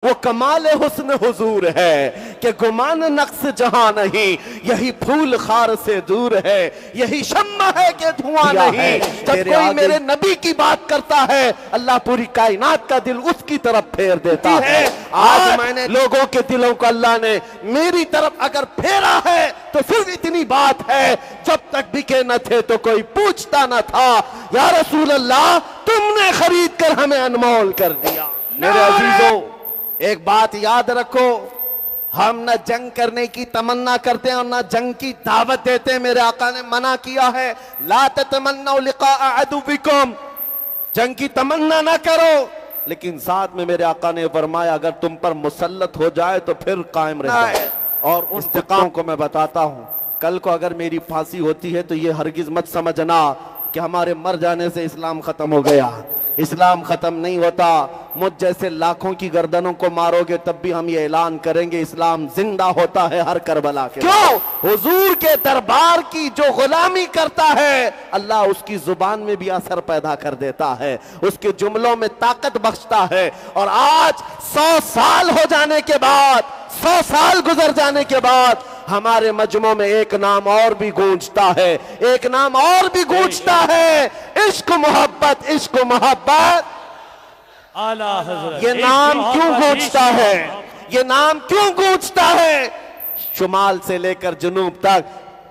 वो कमाल हुस्न हुजूर है कि गुमान नक्स जहां नहीं, यही फूल खार से दूर है, यही शम्मा है कि धुआं नहीं। जब कोई मेरे नबी की बात करता है, अल्लाह पूरी कायनात का दिल उसकी तरफ फेर देता है। आज मैंने लोगों के दिलों को अल्लाह ने मेरी तरफ अगर फेरा है तो सिर्फ इतनी बात है, जब तक बिके न थे तो कोई पूछता न था, या रसूल अल्लाह तुमने खरीद कर हमें अनमोल कर दिया। मेरे अजीजों, एक बात याद रखो, हम न जंग करने की तमन्ना करते हैं और न जंग की दावत देते हैं। मेरे आका ने मना किया है, ला ततमन्नौ लिक़ा अदुविकुम, जंग की तमन्ना ना करो। लेकिन साथ में मेरे आका ने फरमाया, अगर तुम पर मुसल्लत हो जाए तो फिर कायम रहे। और उन इस्तिक़ाम को मैं बताता हूं, कल को अगर मेरी फांसी होती है तो ये हरगिज मत समझना कि हमारे मर जाने से इस्लाम खत्म हो गया। इस्लाम खत्म नहीं होता। मुझ जैसे लाखों की गर्दनों को मारोगे तब भी हम ये ऐलान करेंगे, इस्लाम जिंदा होता है हर करबला के। क्यों? हुजूर के दरबार की जो गुलामी करता है, अल्लाह उसकी जुबान में भी असर पैदा कर देता है, उसके जुमलों में ताकत बख्शता है। और आज 100 साल हो जाने के बाद, 100 साल गुजर जाने के बाद हमारे मजमों में एक नाम और भी गूंजता है, एक नाम और भी गूंजता है, इश्क मोहब्बत, इश्क मोहब्बत। आला हज़रत ये नाम क्यों गूंजता है? ये नाम क्यों गूंजता है? शुमाल से लेकर जुनूब तक,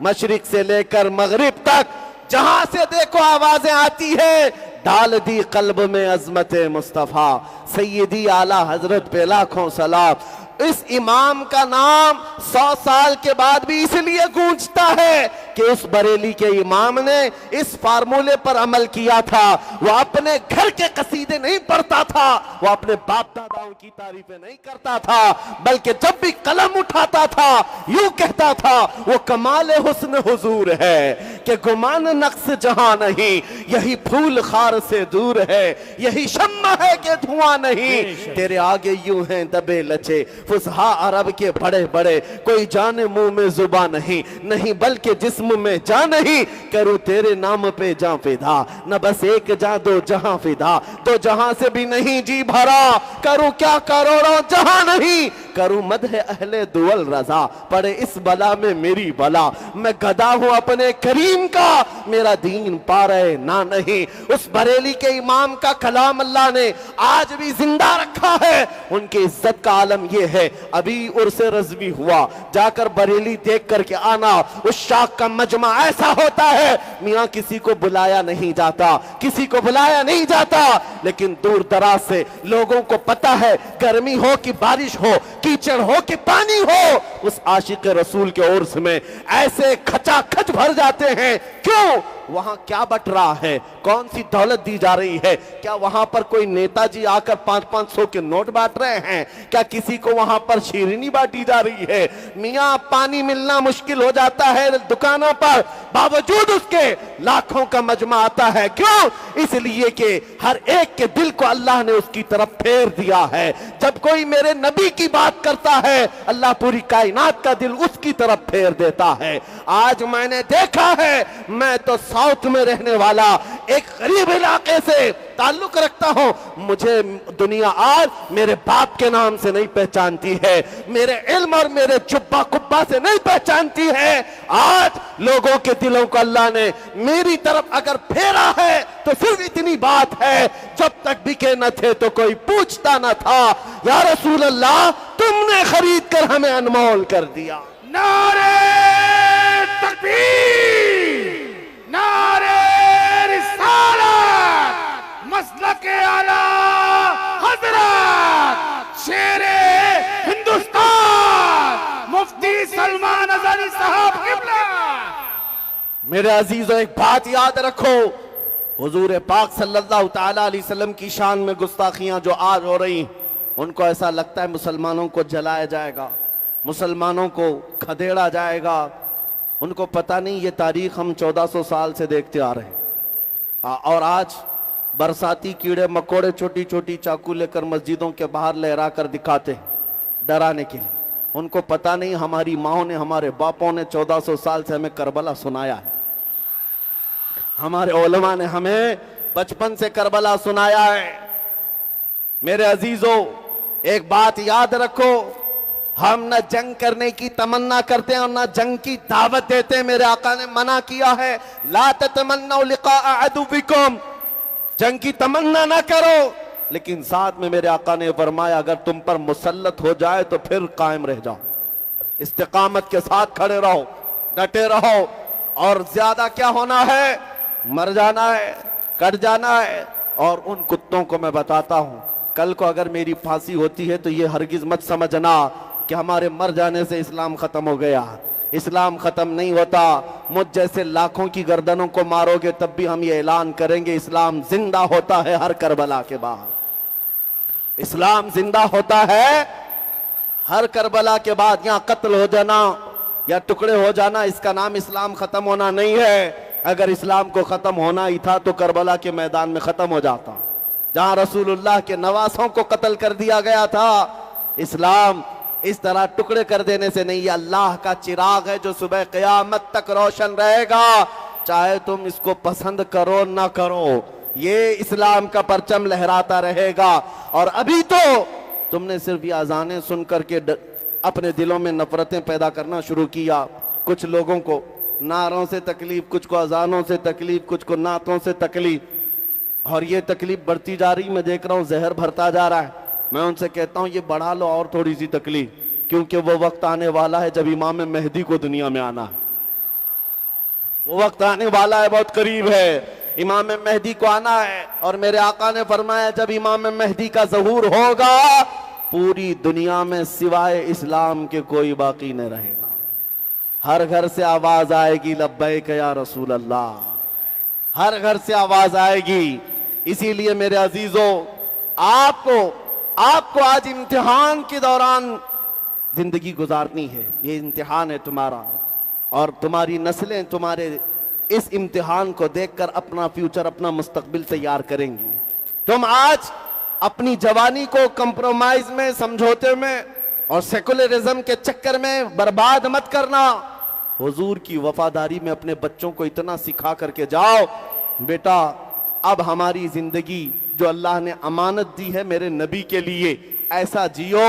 मशरिक से लेकर मगरिब तक, जहां से देखो आवाजें आती है, डाल दी कल्ब में अजमत मुस्तफा सैयदी आला हजरत पे लाखों सलाम। इस इमाम का नाम 100 साल के बाद भी इसलिए गूंजता है कि उस बरेली के इमाम ने इस फार्मूले पर अमल किया था। वो अपने घर के कसीदे नहीं पढ़ता था, वो अपने बाप दादाओं की तारीफें नहीं करता था, बल्कि जब भी कलम उठाता था यूं कहता था, वो कमाल हुस्न हुजूर है कि गुमान नक्स जहां नहीं, यही फूल खार से दूर है, यही शम्मा है कि धुआं नहीं। तेरे आगे यूं हैं दबे लचे फुसहा अरब के बड़े बड़े, कोई जाने मुंह में जुबान नहीं, नहीं बल्कि जिस्म में जान नहीं। करूं तेरे नाम पे जां फिदा, न बस एक जां दो जहां फिदा, दो जहां से भी नहीं जी भरा। करूं क्या करोड़ों जहां नहीं, करूं मदह अहले दुअल रजा, पड़े इस बला में मेरी बला। मैं गदा हूं अपने करीम का, मेरा दीन पा रहे ना नहीं। उस बरेली के इमाम का कलाम अल्लाह ने आज भी जिंदा रखा है। उनकी इज्जत का आलम यह है, अभी उर्से रज़वी हुआ, जाकर बरेली देख करके आना। उस शाख का मजमा ऐसा होता है, मियां किसी को बुलाया नहीं जाता, किसी को बुलाया नहीं जाता, लेकिन दूर दराज से लोगों को पता है, गर्मी हो कि बारिश हो, कीचड़ हो कि पानी हो, उस आशिक रसूल के उर्स में ऐसे खचाखच भर जाते हैं। क्यों? वहां क्या बट रहा है? कौन सी दौलत दी जा रही है? क्या वहां पर कोई नेताजी आकर 500-500 के नोट बांट रहे हैं? क्या किसी को वहां पर शीरनी बांटी जा रही है? मियां पानी मिलना मुश्किल हो जाता है दुकानों पर, बावजूद उसके लाखों का मजमा आता है। क्यों? इसलिए कि हर एक के दिल को अल्लाह ने उसकी तरफ फेर दिया है। जब कोई मेरे नबी की बात करता है, अल्लाह पूरी कायनात का दिल उसकी तरफ फेर देता है। आज मैंने देखा है, मैं तो साउथ में रहने वाला एक गरीब इलाके से ताल्लुक रखता हूं, मुझे दुनिया आज मेरे बाप के नाम से नहीं पहचानती है, मेरे इल्म और मेरे जुब्बा कुब्बा से नहीं पहचानती है। आज लोगों के दिलों को अल्लाह ने मेरी तरफ अगर फेरा है तो सिर्फ इतनी बात है, जब तक बिके न थे तो कोई पूछता न था, या रसूल अल्लाह तुमने खरीद कर हमें अनमोल कर दिया। नारे तकबीर, नारे रिसालत, मसलके आला हजरत शेरे हिंदुस्तान मुफ्ती सलमान अज़हरी साहब क़िबला। मेरे अजीजों, एक बात याद रखो, हुजूर पाक सल्लल्लाहु ताला अलैहि वसल्लम की शान में गुस्ताखियां जो आज हो रही, उनको ऐसा लगता है मुसलमानों को जलाया जाएगा, मुसलमानों को खदेड़ा जाएगा। उनको पता नहीं ये तारीख हम 1400 साल से देखते आ रहे हैं। और आज बरसाती कीड़े मकोड़े छोटी छोटी चाकू लेकर मस्जिदों के बाहर लहरा कर दिखाते हैं डराने के लिए। उनको पता नहीं हमारी माओ ने, हमारे बापों ने 1400 साल से हमें करबला सुनाया है। हमारे उलमा ने हमें बचपन से करबला सुनाया है। मेरे अजीजों, एक बात याद रखो, हम न जंग करने की तमन्ना करते हैं और न जंग की दावत देते हैं। मेरे आका ने मना किया है, ला ततमन्नौ लिक़ा अदुविकुम, जंग की तमन्ना ना करो। लेकिन साथ में मेरे आका ने फरमाया, अगर तुम पर मुसल्लत हो जाए तो फिर कायम रह जाओ, इस्तिकामत के साथ खड़े रहो, डटे रहो। और ज्यादा क्या होना है, मर जाना है, कट जाना है। और उन कुत्तों को मैं बताता हूं, कल को अगर मेरी फांसी होती है तो ये हरगिज मत समझना कि हमारे मर जाने से इस्लाम खत्म हो गया। इस्लाम खत्म नहीं होता। मुझ जैसे लाखों की गर्दनों को मारोगे तब भी हम ये ऐलान करेंगे, इस्लाम जिंदा होता है हर करबला के बाद। इस्लाम जिंदा होता है हर करबला के बाद। यहां कत्ल हो जाना या टुकड़े हो जाना, इसका नाम इस्लाम खत्म होना नहीं है। अगर इस्लाम को खत्म होना ही था तो करबला के मैदान में खत्म हो जाता, जहां रसूलुल्लाह के नवासों को कत्ल कर दिया गया था। इस्लाम इस तरह टुकड़े कर देने से नहीं, ये अल्लाह का चिराग है जो सुबह क़यामत तक रोशन रहेगा, चाहे तुम इसको पसंद करो ना करो। ये इस्लाम का परचम लहराता रहेगा। और अभी तो तुमने सिर्फ ये अजानें सुन करके अपने दिलों में नफरतें पैदा करना शुरू किया। कुछ लोगों को नारों से तकलीफ, कुछ को अजानों से तकलीफ, कुछ को नातों से तकलीफ। और ये तकलीफ बढ़ती जा रही, मैं देख रहा हूँ जहर भरता जा रहा है। मैं उनसे कहता हूँ ये बढ़ा लो और थोड़ी सी तकलीफ, क्योंकि वो वक्त आने वाला है जब इमाम मेहदी को दुनिया में आना है। वो वक्त आने वाला है, बहुत करीब है, इमाम मेहदी को आना है। और मेरे आका ने फरमाया, जब इमाम मेहदी का ज़हूर होगा पूरी दुनिया में सिवाय इस्लाम के कोई बाकी नहीं रहेगा। हर घर से आवाज आएगी, लब्बैक या रसूल अल्लाह। हर घर से आवाज आएगी। इसीलिए मेरे अजीजों, आपको आज इम्तिहान के दौरान जिंदगी गुजारनी है। ये इम्तिहान है तुम्हारा, और तुम्हारी नस्लें तुम्हारे इस इम्तिहान को देखकर अपना फ्यूचर, अपना मुस्तकबिल तैयार करेंगी। तुम आज अपनी जवानी को कंप्रोमाइज में, समझौते में और सेकुलरिज्म के चक्कर में बर्बाद मत करना। हुजूर की वफादारी में अपने बच्चों को इतना सिखा करके जाओ, बेटा अब हमारी जिंदगी जो अल्लाह ने अमानत दी है मेरे नबी के लिए, ऐसा जियो,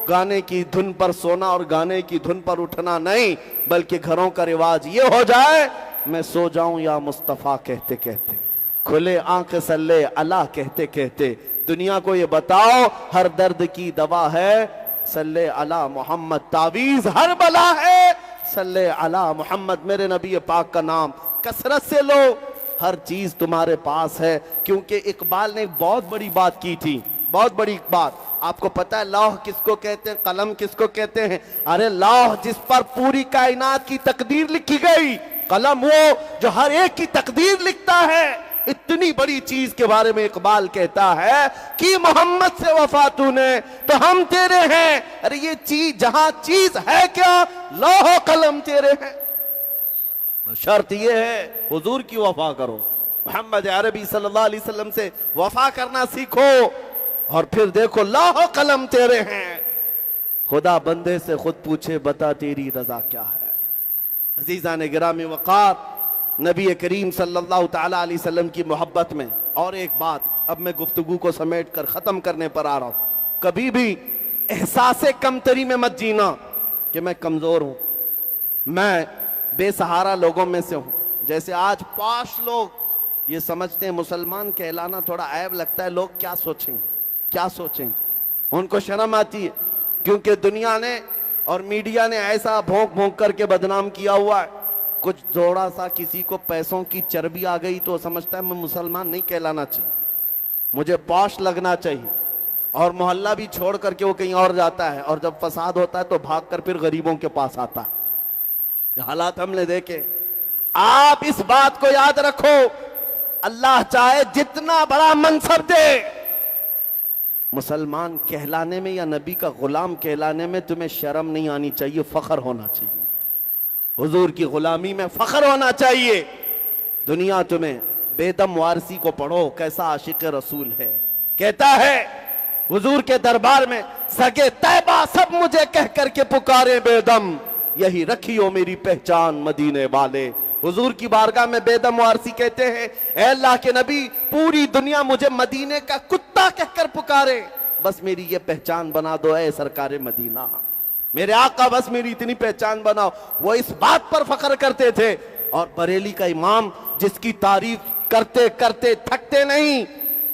गाने की धुन पर सोना और गाने की धुन पर उठना नहीं, बल्कि घरों का रिवाज ये हो जाए, मैं सो जाऊं या मुस्तफ़ा कहते कहते, खुले आंख सल्ले अला कहते कहते, दुनिया को ये बताओ हर दर्द की दवा है सल्ले अला मोहम्मद, तावीज हर बला है सल्ले अला मोहम्मद। मेरे नबी पाक का नाम कसरत से लो, हर चीज तुम्हारे पास है। क्योंकि इकबाल ने एक बहुत बड़ी बात की थी, बहुत बड़ी बात। आपको पता है लौह किसको कहते हैं, कलम किसको कहते हैं? अरे लौह जिस पर पूरी कायनात की तकदीर लिखी गई, कलम वो जो हर एक की तकदीर लिखता है। इतनी बड़ी चीज के बारे में इकबाल कहता है कि मोहम्मद से वफा तूने तो हम तेरे हैं। अरे ये चीज, जहां चीज है क्या, लौह कलम तेरे हैं। शर्त ये है हुजूर की वफा करो, मोहम्मद अरबी सल्लल्लाहु अलैहि वसल्लम से वफा करना सीखो, और फिर देखो लौह कलम तेरे हैं। खुदा बंदे से खुद पूछे बता तेरी रजा क्या है। अजीज़ान गिरामी वक़ार, नबी करीम सल्लल्लाहु ताला अलैहि वसल्लम की मोहब्बत में और एक बात, अब मैं गुफ्तगू को समेट कर ख़त्म करने पर आ रहा हूँ। कभी भी एहसास कमतरी में मत जीना कि मैं कमज़ोर हूँ, मैं बेसहारा लोगों में से हूँ। जैसे आज पांच लोग ये समझते हैं मुसलमान कहलाना थोड़ा ऐब लगता है, लोग क्या सोचेंगे, क्या सोचेंगे, उनको शर्म आती है। क्योंकि दुनिया ने और मीडिया ने ऐसा भोंक भोंक करके बदनाम किया हुआ है। कुछ थोड़ा सा किसी को पैसों की चर्बी आ गई तो समझता है मैं मुसलमान नहीं कहलाना चाहिए, मुझे पॉश लगना चाहिए, और मोहल्ला भी छोड़ करके वो कहीं और जाता है, और जब फसाद होता है तो भाग कर फिर गरीबों के पास आता है। ये हालात हमने देखे। आप इस बात को याद रखो, अल्लाह चाहे जितना बड़ा मनसब दे, मुसलमान कहलाने में या नबी का गुलाम कहलाने में तुम्हें शर्म नहीं आनी चाहिए, फख्र होना चाहिए। हुजूर की गुलामी में फख्र होना चाहिए। दुनिया तुम्हें बेदम वारसी को पढ़ो, कैसा आशिक रसूल है। कहता है हुजूर के दरबार में, सगे तैबा सब मुझे कह करके पुकारे बेदम, यही रखियो मेरी पहचान मदीने वाले। हुजूर की बारगाह में बेदम वारसी कहते हैं, ऐ अल्लाह के नबी, पूरी दुनिया मुझे मदीने का कुत्ता कहकर पुकारे, बस मेरी ये पहचान बना दो ऐ सरकार मदीना, मेरे आका बस मेरी इतनी पहचान बनाओ। वो इस बात पर फख्र करते थे। और बरेली का इमाम जिसकी तारीफ करते करते थकते नहीं,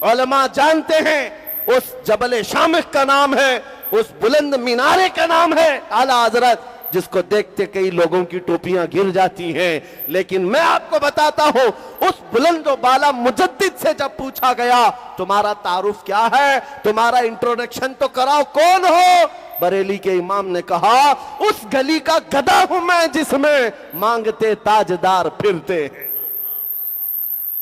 उलमा जानते हैं उस जबल शामिख का नाम है, उस बुलंद मीनारे का नाम है आला हजरत, जिसको देखते कई लोगों की टोपियां गिर जाती हैं। लेकिन मैं आपको बताता हूं, उस बुलंद व बाला मुजद्दिद से जब पूछा गया तुम्हारा तारुफ क्या है, तुम्हारा इंट्रोडक्शन तो कराओ, कौन हो? बरेली के इमाम ने कहा उस गली का गधा हूं मैं जिसमें मांगते ताजदार फिरते हैं,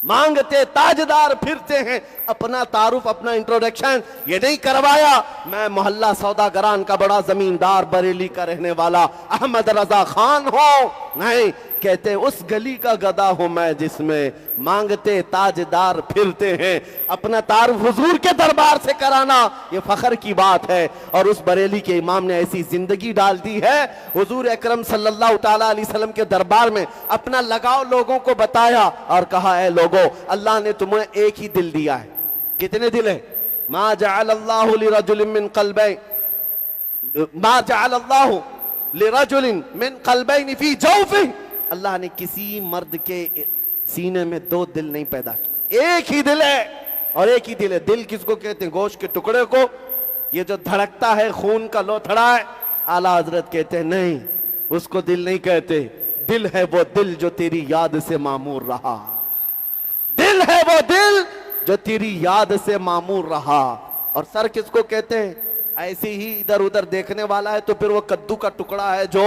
मांगते ताजदार फिरते हैं। अपना तारुफ, अपना इंट्रोडक्शन ये नहीं करवाया। मैं मोहल्ला सौदागरान का बड़ा जमींदार बरेली का रहने वाला अहमद रजा खान हूं, नहीं, कहते उस गली का गधा हूं मैं जिसमें मांगते ताजदार फिरते हैं। अपना तारुफ हुजूर के दरबार से कराना ये फख्र की बात है। और उस बरेली के इमाम ने ऐसी जिंदगी डाल दी है, हुजूर अकरम सल्लल्लाहु ताला अलैहि वसल्लम के दरबार में अपना लगाव लोगों को बताया और कहा है लोगों, अल्लाह ने तुम्हें एक ही दिल दिया है। कितने दिल है? मा जअलल्लाहु लिरजुलिन मिन क़ल्बैन, मा जअलल्लाहु लिरजुलिन मिन क़ल्बैन फी जौफिही, अल्लाह ने किसी मर्द के सीने में दो दिल नहीं पैदा किए, एक ही दिल है। और एक ही दिल है। दिल किसको कहते हैं? गोश्त के टुकड़े को, ये जो धड़कता है खून का लोथड़ा है। आला हजरत कहते हैं नहीं, उसको दिल नहीं कहते। दिल है वो दिल जो तेरी याद से मामूर रहा, दिल है वो दिल जो तेरी याद से मामूर रहा। और सर किसको कहते हैं? ऐसे ही इधर उधर देखने वाला है तो फिर वो कद्दू का टुकड़ा है जो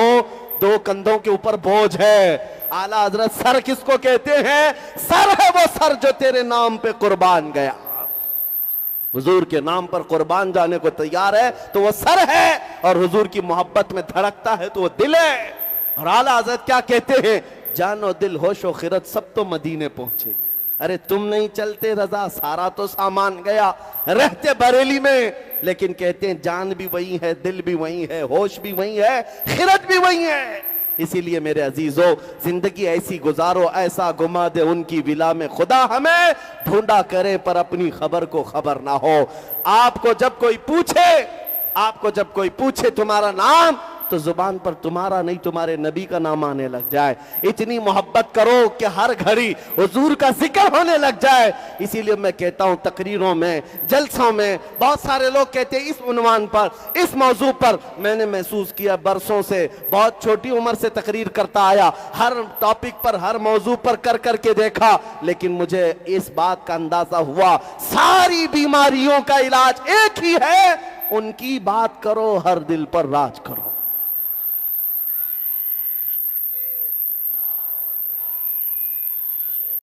दो कंधों के ऊपर बोझ है। आला हजरत सर किसको कहते हैं? सर है वो सर जो तेरे नाम पे कुर्बान गया, हुजूर के नाम पर कुर्बान जाने को तैयार है तो वो सर है। और हुजूर की मोहब्बत में धड़कता है तो वो दिल है। और आला हजरत क्या कहते हैं? जानो दिल होशो खिरत सब तो मदीने पहुंचे। अरे तुम नहीं चलते रजा, सारा तो सामान गया, रहते बरेली में, लेकिन कहते हैं जान भी वही है, दिल भी वही है, होश भी वही है, खिरत भी वही है। इसीलिए मेरे अजीजों, जिंदगी ऐसी गुजारो, ऐसा घुमा दे उनकी विला में खुदा हमें ढूंढा करे पर अपनी खबर को खबर ना हो। आपको जब कोई पूछे तुम्हारा नाम, तो जुबान पर तुम्हारा नहीं तुम्हारे नबी का नाम आने लग जाए। इतनी मोहब्बत करो कि हर घड़ी हुजूर का जिक्र होने लग जाए। इसीलिए मैं कहता हूं, तकरीरों में, जलसों में बहुत सारे लोग कहते हैं इस उन्वान पर, इस मौजू पर। मैंने महसूस किया बरसों से, बहुत छोटी उम्र से तकरीर करता आया, हर टॉपिक पर, हर मौजू पर कर करके देखा, लेकिन मुझे इस बात का अंदाजा हुआ सारी बीमारियों का इलाज एक ही है, उनकी बात करो, हर दिल पर राज करो।